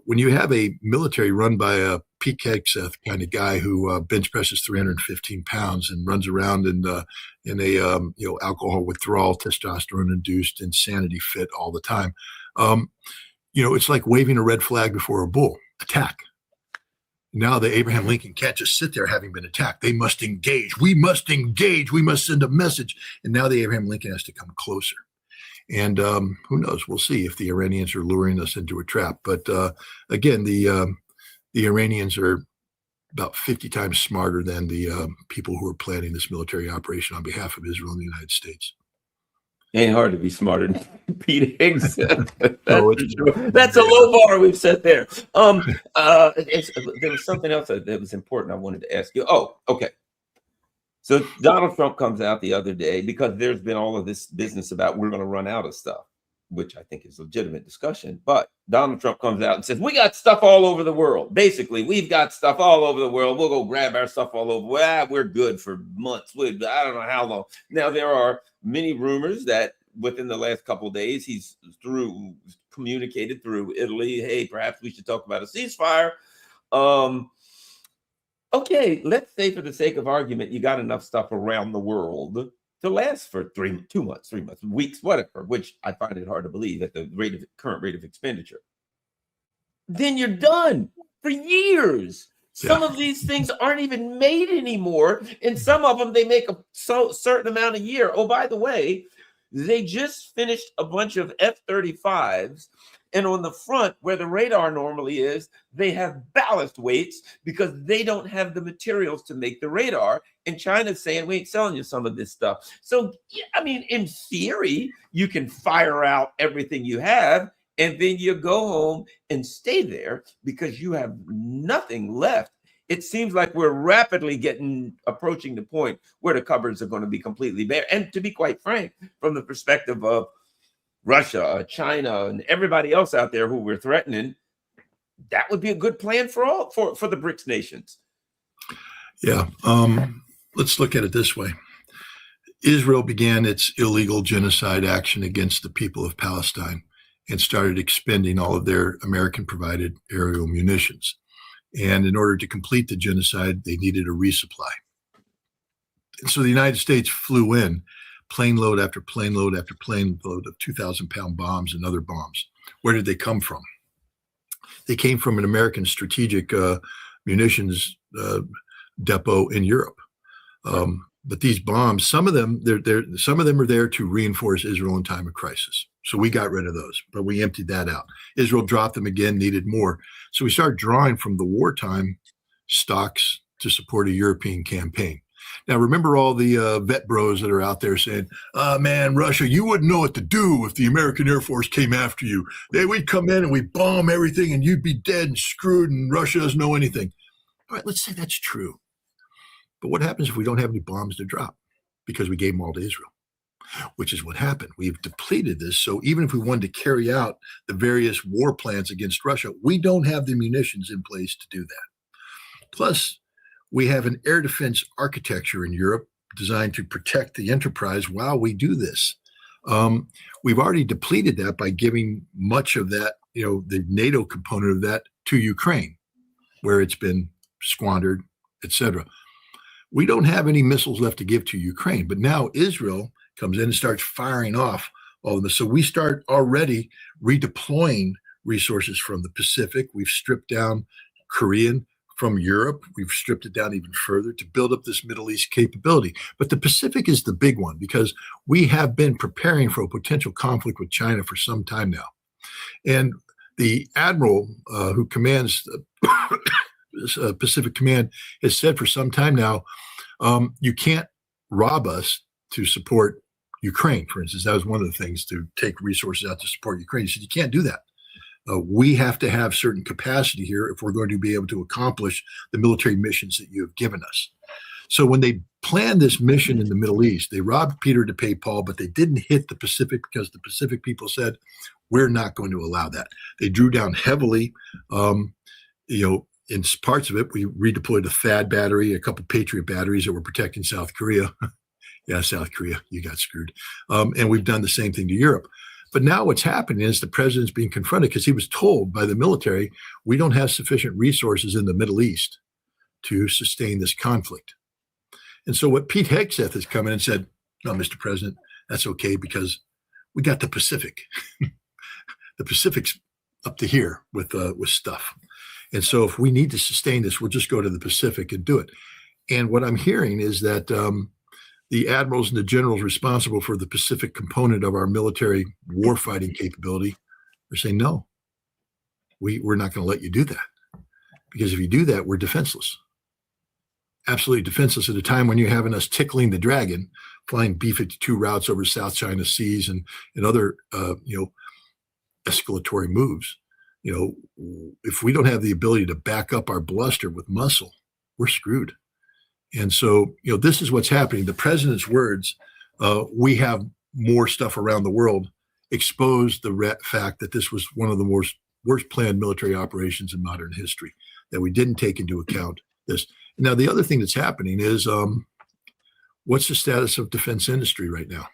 B: when you have a military run by a Pete Hegseth kind of guy who bench presses 315 pounds and runs around in a alcohol withdrawal, testosterone induced insanity fit all the time, it's like waving a red flag before a bull. Attack. Now the Abraham Lincoln can't just sit there having been attacked. They must engage. We must engage. We must send a message. And now the Abraham Lincoln has to come closer. And who knows? We'll see if the Iranians are luring us into a trap. But again, the Iranians are about 50 times smarter than the people who are planning this military operation on behalf of Israel and the United States.
A: Ain't hard to be smarter than Pete Hegseth. That's a low bar we've set there. There was something else that was important I wanted to ask you. Oh, okay. So Donald Trump comes out the other day because there's been all of this business about we're going to run out of stuff, which I think is legitimate discussion. But Donald Trump comes out and says, we got stuff all over the world. Basically, we've got stuff all over the world. We'll go grab our stuff all over. Well, we're good for months. I don't know how long. Now, there are many rumors that within the last couple of days, he's communicated through Italy, hey, perhaps we should talk about a ceasefire. Okay, let's say for the sake of argument, you got enough stuff around the world to last for 2 months, 3 months, weeks, whatever, which I find it hard to believe at the current rate of expenditure. Then you're done for years. Some of these things aren't even made anymore. And some of them, they make a certain amount a year. Oh, by the way, they just finished a bunch of F-35s. And on the front, where the radar normally is, they have ballast weights because they don't have the materials to make the radar. And China's saying, we ain't selling you some of this stuff. So, I mean, in theory, you can fire out everything you have, and then you go home and stay there because you have nothing left. It seems like we're rapidly approaching the point where the cupboards are going to be completely bare. And to be quite frank, from the perspective of Russia, China, and everybody else out there who we're threatening, that would be a good plan for the BRICS nations.
B: Yeah. Let's look at it this way. Israel began its illegal genocide action against the people of Palestine and started expending all of their American-provided aerial munitions. And in order to complete the genocide, they needed a resupply. And so the United States flew in plane load after plane load after plane load of 2,000-pound bombs and other bombs. Where did they come from? They came from an American strategic munitions depot in Europe. But these bombs, some of them are there to reinforce Israel in time of crisis. So we got rid of those, but we emptied that out. Israel dropped them again, needed more. So we started drawing from the wartime stocks to support a European campaign. Now, remember all the vet bros that are out there saying, man, Russia, you wouldn't know what to do if the American Air Force came after you. We'd come in and we'd bomb everything and you'd be dead and screwed and Russia doesn't know anything. All right, let's say that's true. But what happens if we don't have any bombs to drop? Because we gave them all to Israel, which is what happened. We've depleted this. So even if we wanted to carry out the various war plans against Russia, we don't have the munitions in place to do that. Plus, we have an air defense architecture in Europe designed to protect the enterprise while we do this. We've already depleted that by giving much of that, the NATO component of that to Ukraine, where it's been squandered, etc. We don't have any missiles left to give to Ukraine, but now Israel comes in and starts firing off all of this. So we start already redeploying resources from the Pacific. We've stripped down Korean from Europe. We've stripped it down even further to build up this Middle East capability. But the Pacific is the big one because we have been preparing for a potential conflict with China for some time now. And the admiral who commands Pacific Command has said for some time now, you can't rob us to support Ukraine, for instance. That was one of the things, to take resources out to support Ukraine. He said, you can't do that. We have to have certain capacity here if we're going to be able to accomplish the military missions that you have given us. So when they planned this mission in the Middle East, they robbed Peter to pay Paul, but they didn't hit the Pacific because the Pacific people said, we're not going to allow that. They drew down heavily. In parts of it, we redeployed a THAAD battery, a couple Patriot batteries that were protecting South Korea. Yeah, South Korea, you got screwed. And we've done the same thing to Europe. But now what's happening is the president's being confronted because he was told by the military, we don't have sufficient resources in the Middle East to sustain this conflict. And so what Pete Hegseth has come in and said, no, Mr. President, that's okay because we got the Pacific. The Pacific's up to here with stuff. And so if we need to sustain this, we'll just go to the Pacific and do it. And what I'm hearing is that the admirals and the generals responsible for the Pacific component of our military warfighting capability are saying, no, we're not going to let you do that. Because if you do that, we're defenseless. Absolutely defenseless at a time when you're having us tickling the dragon, flying B-52 routes over South China Seas and other, escalatory moves. If we don't have the ability to back up our bluster with muscle, we're screwed. And so, this is what's happening. The president's words, we have more stuff around the world, exposed the fact that this was one of the worst planned military operations in modern history, that we didn't take into account this. Now, the other thing that's happening is, what's the status of defense industry right now?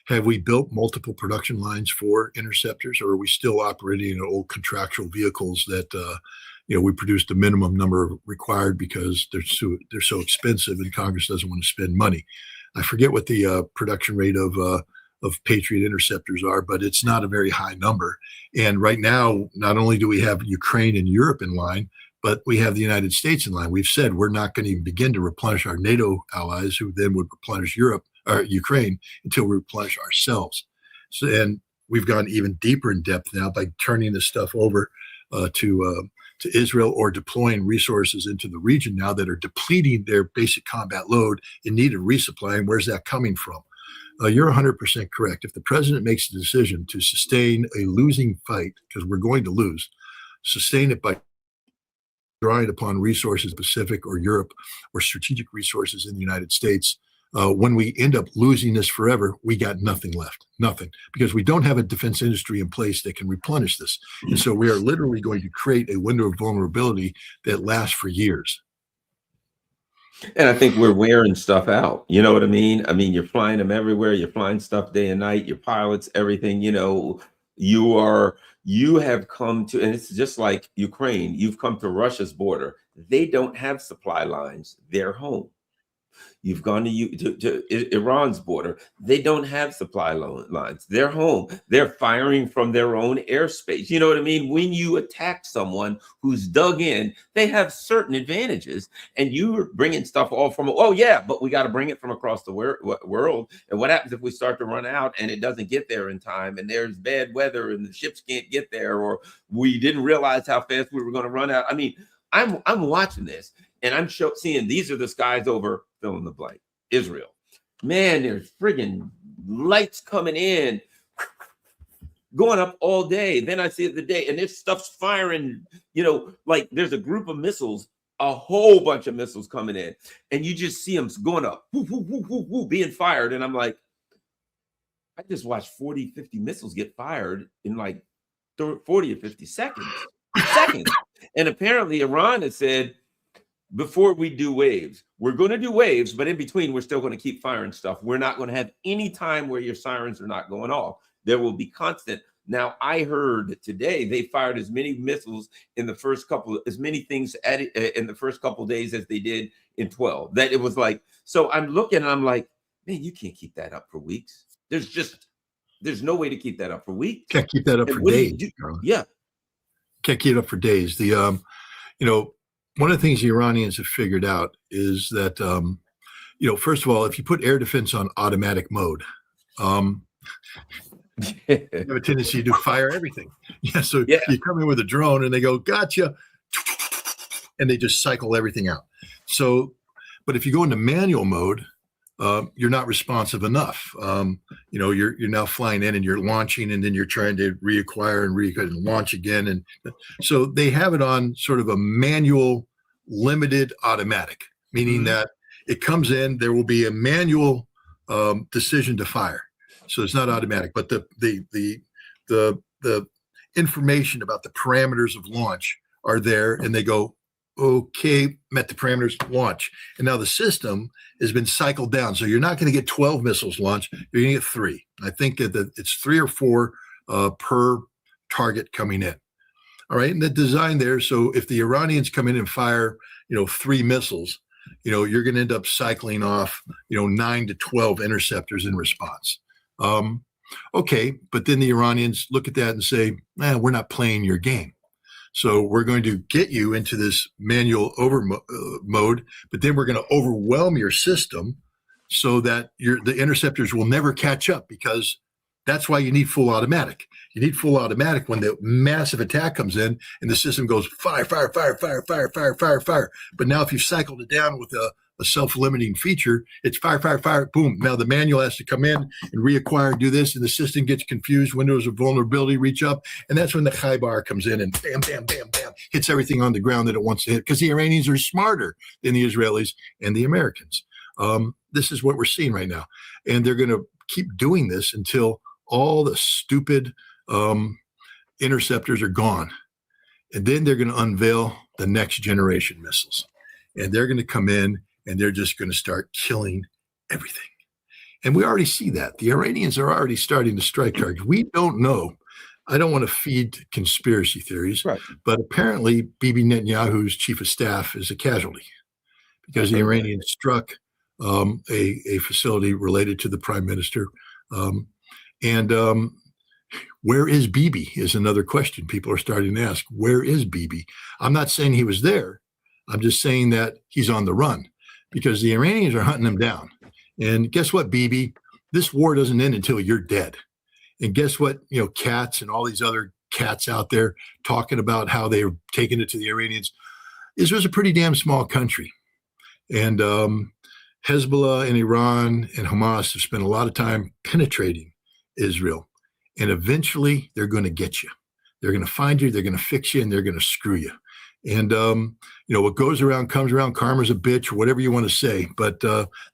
B: Have we built multiple production lines for interceptors, or are we still operating in old contractual vehicles that, we produced the minimum number required because they're so expensive and Congress doesn't want to spend money? I forget what the production rate of Patriot interceptors are, but it's not a very high number. And right now, not only do we have Ukraine and Europe in line, but we have the United States in line. We've said we're not going to even begin to replenish our NATO allies, who then would replenish Ukraine, until we replenish ourselves. So, and we've gone even deeper in depth now by turning this stuff over to Israel, or deploying resources into the region now that are depleting their basic combat load in need of resupplying. Where's that coming from? You're 100% correct. If the president makes a decision to sustain a losing fight, because we're going to lose, sustain it by drawing upon resources, Pacific or Europe, or strategic resources in the United States, when we end up losing this forever, we got nothing left, nothing, because we don't have a defense industry in place that can replenish this. And so we are literally going to create a window of vulnerability that lasts for years.
A: And I think we're wearing stuff out. You know what I mean? I mean, you're flying them everywhere. You're flying stuff day and night. Your pilots, everything, you have come to, and it's just like Ukraine, you've come to Russia's border. They don't have supply lines. They're home. You've gone to Iran's border. They don't have supply lines. They're home. They're firing from their own airspace. You know what I mean? When you attack someone who's dug in, they have certain advantages. And you're bringing stuff all from, but we got to bring it from across the world. And what happens if we start to run out and it doesn't get there in time, and there's bad weather and the ships can't get there, or we didn't realize how fast we were going to run out? I mean, I'm watching this. and I'm seeing these are the skies over fill in the blank, Israel. Man, there's friggin' lights coming in, going up all day. Then I see it the day, and this stuff's firing, like there's a group of missiles, a whole bunch of missiles coming in, and you just see them going up, woo, woo, woo, woo, woo, being fired. And I'm like, I just watched 40, 50 missiles get fired in like 40 or 50 seconds. And apparently Iran has said, before we do waves, we're going to do waves, but in between, we're still going to keep firing stuff. We're not going to have any time where your sirens are not going off. There will be constant. Now, I heard today they fired as many missiles in the first couple, as many things in the first couple of days as they did in 12. That it was like, so I'm looking and I'm like, man, you can't keep that up for weeks. There's no way to keep that up for weeks.
B: Can't keep that up for days.
A: Yeah.
B: Can't keep it up for days. One of the things the Iranians have figured out is that, first of all, if you put air defense on automatic mode, you have a tendency to fire everything. So you come in with a drone and they go, gotcha, and they just cycle everything out. So, but if you go into manual mode, you're not responsive enough. You're now flying in and you're launching, and then you're trying to reacquire and launch again. And so they have it on sort of a manual limited automatic, meaning that it comes in, there will be a manual decision to fire. So it's not automatic, but the information about the parameters of launch are there, and they go, okay, met the parameters, launch. And now the system has been cycled down. So you're not going to get 12 missiles launched. You're going to get 3. I think that it's 3 or 4 per target coming in. All right. And the design there. So if the Iranians come in and fire, 3 missiles, you're going to end up cycling off, 9 to 12 interceptors in response. Okay. But then the Iranians look at that and say, we're not playing your game. So we're going to get you into this manual mode, but then we're going to overwhelm your system so that the interceptors will never catch up, because that's why you need full automatic. You need full automatic when the massive attack comes in and the system goes fire, fire, fire, fire, fire, fire, fire, fire. But now if you've cycled it down with a self-limiting feature, it's fire, fire, fire, boom. Now the manual has to come in and reacquire, do this, and the system gets confused. Windows of vulnerability reach up, and that's when the high bar comes in and bam, bam, bam, bam, hits everything on the ground that it wants to hit, because the Iranians are smarter than the Israelis and the Americans. This is what we're seeing right now, and they're going to keep doing this until all the stupid interceptors are gone, and then they're going to unveil the next generation missiles, and they're going to come in and they're just going to start killing everything. And we already see that. The Iranians are already starting to strike targets. We don't know. I don't want to feed conspiracy theories, right, but apparently Bibi Netanyahu's chief of staff is a casualty, because the Iranians struck a facility related to the prime minister. Where is Bibi is another question people are starting to ask. Where is Bibi? I'm not saying he was there. I'm just saying that he's on the run, because the Iranians are hunting him down. And guess what, Bibi? This war doesn't end until you're dead. And guess what? Cats and all these other cats out there talking about how they're taking it to the Iranians. Israel's a pretty damn small country. And Hezbollah and Iran and Hamas have spent a lot of time penetrating Israel. And eventually they're going to get you. They're going to find you, they're going to fix you, and they're going to screw you. And, what goes around comes around, karma's a bitch, or whatever you want to say. But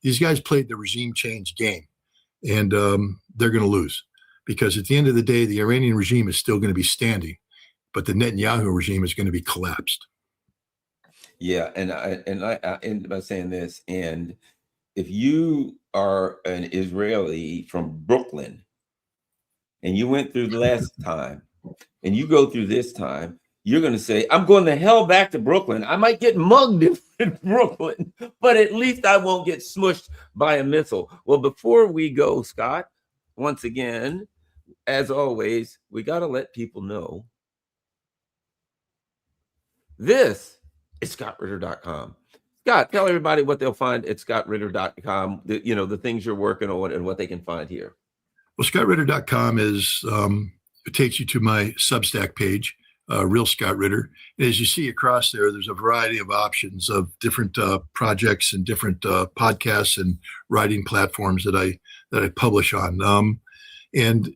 B: these guys played the regime change game, and they're going to lose, because at the end of the day, the Iranian regime is still going to be standing, but the Netanyahu regime is going to be collapsed.
A: Yeah. And I end by saying this. And if you are an Israeli from Brooklyn and you went through the last time and you go through this time, you're going to say, I'm going to hell back to Brooklyn. I might get mugged in Brooklyn, but at least I won't get smushed by a missile. Well, before we go, Scott, once again, as always, we got to let people know this is ScottRitter.com. Scott, tell everybody what they'll find at ScottRitter.com, the things you're working on and what they can find here.
B: Well, ScottRitter.com is, it takes you to my Substack page. Real Scott Ritter. And as you see across there, there's a variety of options of different projects and different podcasts and writing platforms that I publish on. And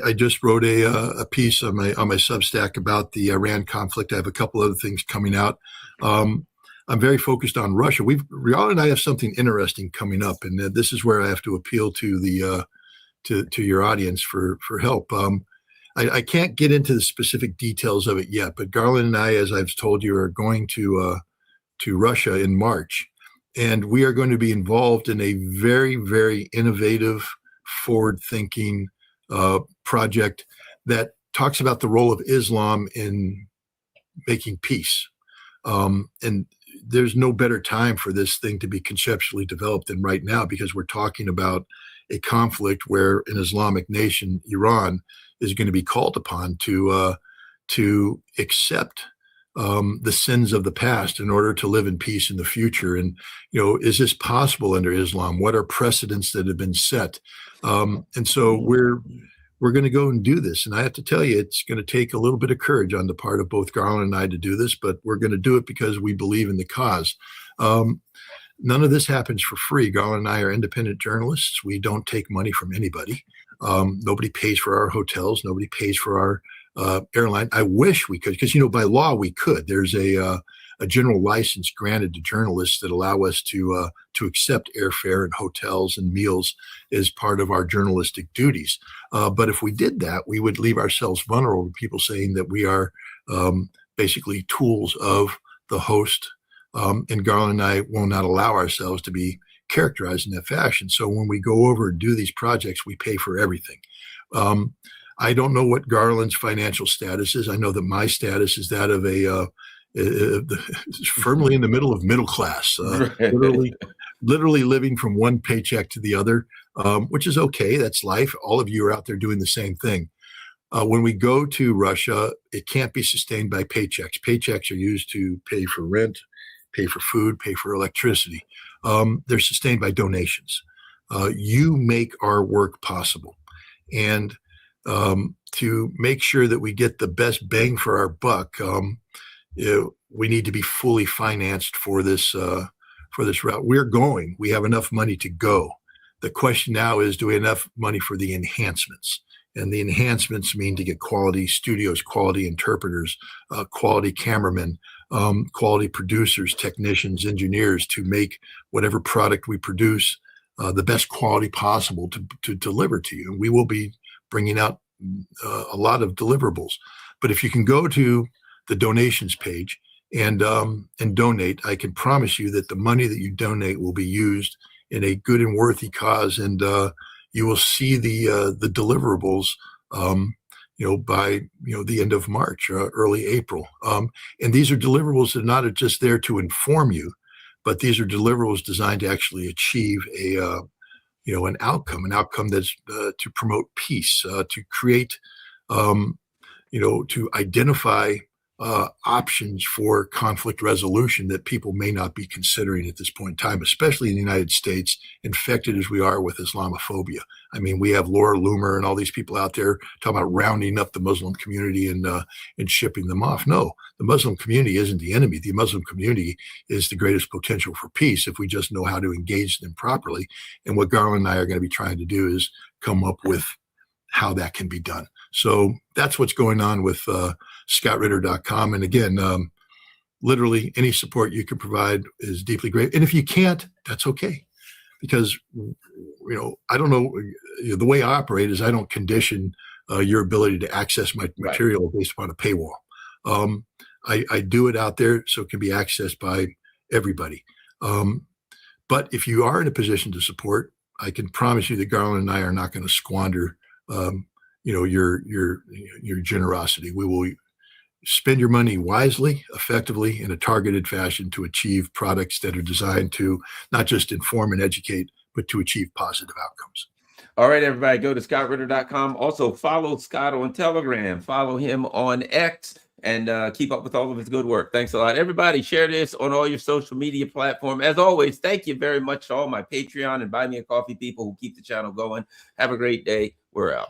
B: I just wrote a piece on my Substack about the Iran conflict. I have a couple other things coming out. I'm very focused on Russia. Rial and I have something interesting coming up, and this is where I have to appeal to the to your audience for help. I can't get into the specific details of it yet, but Garland and I, as I've told you, are going to Russia in March, and we are going to be involved in a very, very innovative, forward-thinking project that talks about the role of Islam in making peace. And there's no better time for this thing to be conceptually developed than right now, because we're talking about a conflict where an Islamic nation, Iran, is going to be called upon to accept the sins of the past in order to live in peace in the future. And, is this possible under Islam? What are precedents that have been set? And so we're going to go and do this. And I have to tell you, it's going to take a little bit of courage on the part of both Garland and I to do this, but we're going to do it because we believe in the cause. None of this happens for free. Garland and I are independent journalists. We don't take money from anybody. Nobody pays for our hotels. Nobody pays for our airline. I wish we could, because, by law we could. There's a general license granted to journalists that allow us to accept airfare and hotels and meals as part of our journalistic duties. But if we did that, we would leave ourselves vulnerable to people saying that we are basically tools of the host. And Garland and I will not allow ourselves to be characterized in that fashion. So when we go over and do these projects, we pay for everything. I don't know what Garland's financial status is. I know that my status is that of firmly in the middle of middle class, literally living from one paycheck to the other, which is okay. That's life. All of you are out there doing the same thing. When we go to Russia, it can't be sustained by paychecks. Paychecks are used to pay for rent, pay for food, pay for electricity. They're sustained by donations. You make our work possible. And to make sure that we get the best bang for our buck, we need to be fully financed for this route. We have enough money to go. The question now is, do we have enough money for the enhancements? And the enhancements mean to get quality studios, quality interpreters, quality cameramen, quality producers, technicians, engineers, to make whatever product we produce the best quality possible to deliver to you. And we will be bringing out a lot of deliverables. But if you can go to the donations page and donate, I can promise you that the money that you donate will be used in a good and worthy cause, and you will see the deliverables by the end of March, early April. And these are deliverables that are not just there to inform you, but these are deliverables designed to actually achieve an outcome that's to promote peace, to create, to identify options for conflict resolution that people may not be considering at this point in time, especially in the United States, infected as we are with Islamophobia. I mean, we have Laura Loomer and all these people out there talking about rounding up the Muslim community and shipping them off. No, the Muslim community isn't the enemy. The Muslim community is the greatest potential for peace if we just know how to engage them properly. And what Garland and I are going to be trying to do is come up with how that can be done. So that's what's going on with ScottRitter.com. And again, literally any support you can provide is deeply great. And if you can't, that's okay. Because, I don't know, the way I operate is I don't condition your ability to access my material based upon a paywall. I do it out there so it can be accessed by everybody. But if you are in a position to support, I can promise you that Garland and I are not going to squander your generosity. We will spend your money wisely, effectively, in a targeted fashion to achieve products that are designed to not just inform and educate, but to achieve positive outcomes.
A: All right, everybody, go to ScottRitter.com. Also, follow Scott on Telegram, follow him on X, and keep up with all of his good work. Thanks a lot. Everybody, share this on all your social media platform. As always, thank you very much to all my Patreon and Buy Me a Coffee people who keep the channel going. Have a great day. We're out.